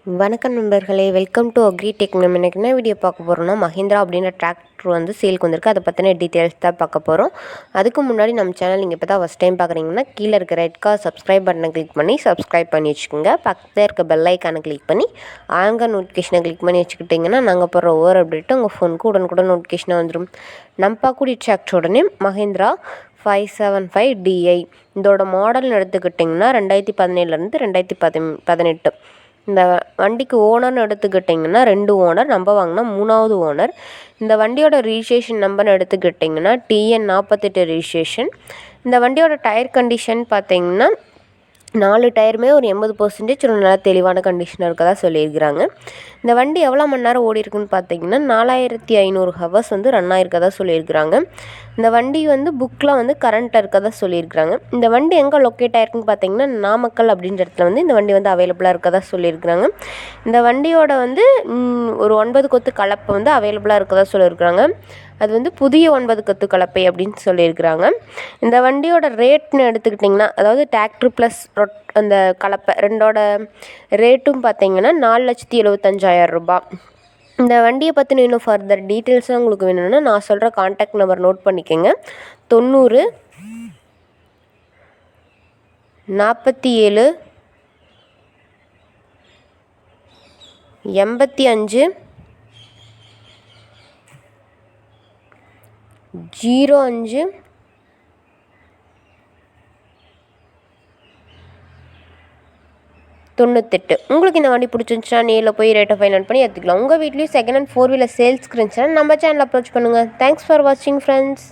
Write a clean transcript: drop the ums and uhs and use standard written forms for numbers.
வணக்கம் நண்பர்களே, welcome to agree tech. நம்ம இன்றைக்கி என்ன வீடியோ பார்க்க போகிறோம்னா, மஹிந்திரா அப்படின்ற டிராக்டர் வந்து சேலுக்கு வந்திருக்கு. அதை பற்றின டீட்டெயில்ஸ் தான் பார்க்க போகிறோம். அதுக்கு முன்னாடி நம்ம சேனல் நீங்கள் இப்போ தான் ஃபஸ்ட் டைம் பார்க்குறீங்கன்னா, கீழே இருக்க ரெட் கலர் சப்ஸ்கிரைப் பட்டனை கிளிக் பண்ணி சப்ஸ்கிரைப் பண்ணி வச்சுக்கோங்க. பக்கத்தில் இருக்க பெல் ஐக்கானை கிளிக் பண்ணி ஆங்கர் நோட்டிஃபிகேஷனை கிளிக் பண்ணி வச்சுக்கிட்டிங்கன்னா நாங்கள் போடுற ஒவ்வொரு அப்டேட்டும் உங்கள் ஃபோனுக்கு உடனுக்குடன் நோட்டிஃபிகேஷனாக வந்துடும். நம்ம பார்க்கக்கூடிய டிராக்டரோட நேம் மஹிந்திரா 575DI. இதோட மாடல்னு எடுத்துக்கிட்டிங்கன்னா 2017 2018. இந்த வண்டிக்கு ஓனர்னு எடுத்துக்கிட்டிங்கன்னா 2 ஓனர், நம்ம வாங்கினா 3வது ஓனர். இந்த வண்டியோட ரிஜிஸ்ட்ரேஷன் நம்பர்னு எடுத்துக்கிட்டிங்கன்னா TN 48 ரிஜிஸ்ட்ரேஷன். இந்த வண்டியோட டயர் கண்டிஷன் பார்த்திங்கன்னா 4 டயருமே ஒரு 80% ஒரு நல்ல தெளிவான கண்டிஷனாக இருக்கதா சொல்லியிருக்கிறாங்க. இந்த வண்டி எவ்வளோ மணி நேரம் ஓடி இருக்குன்னு பார்த்தீங்கன்னா 4500 ஹவர்ஸ் வந்து ரன் ஆகிருக்கதா சொல்லியிருக்கிறாங்க. இந்த வண்டி வந்து புக்கில் வந்து கரண்ட்டில் இருக்கதா சொல்லியிருக்கிறாங்க. இந்த வண்டி எங்கே லொக்கேட் ஆகிருக்குன்னு பார்த்தீங்கன்னா நாமக்கல் அப்படின்ற இடத்துல வந்து இந்த வண்டி வந்து அவைலபிளாக இருக்கதா சொல்லியிருக்கிறாங்க. இந்த வண்டியோட வந்து ஒரு 9 கொத்து கலப்பை வந்து அவைலபிளாக இருக்கதா சொல்லியிருக்கிறாங்க. அது வந்து புதிய 9 கொத்து கலப்பை அப்படின்னு சொல்லியிருக்கிறாங்க. இந்த வண்டியோட ரேட்னு எடுத்துக்கிட்டிங்கன்னா, அதாவது டிராக்டர் ப்ளஸ் அந்த கலப்பை ரெண்டோட ரேட்டும் பார்த்தீங்கன்னா 4,75,000 ரூபாய். இந்த வண்டியை பற்றின இன்னும் ஃபர்தர் டீட்டெயில்ஸும் உங்களுக்கு வேணும்னா நான் சொல்கிற கான்டாக்ட் நம்பர் நோட் பண்ணிக்கோங்க. 90 47 85 05 98. உங்களுக்கு இந்த வண்டி பிடிச்சிருந்துச்சுன்னா நேரில் போய் ரேட்டை ஃபைனல் பண்ணி எடுத்துக்கலாம். உங்கள் வீட்லேயும் செகண்ட் ஹேண்ட் 4 வீலர் சேல்ஸ்க்கு இருந்துச்சுன்னா நம்ம சேனல் அப்ரோச் பண்ணுங்கள். தேங்க்ஸ் ஃபார் வாட்சிங் ஃப்ரெண்ட்ஸ்.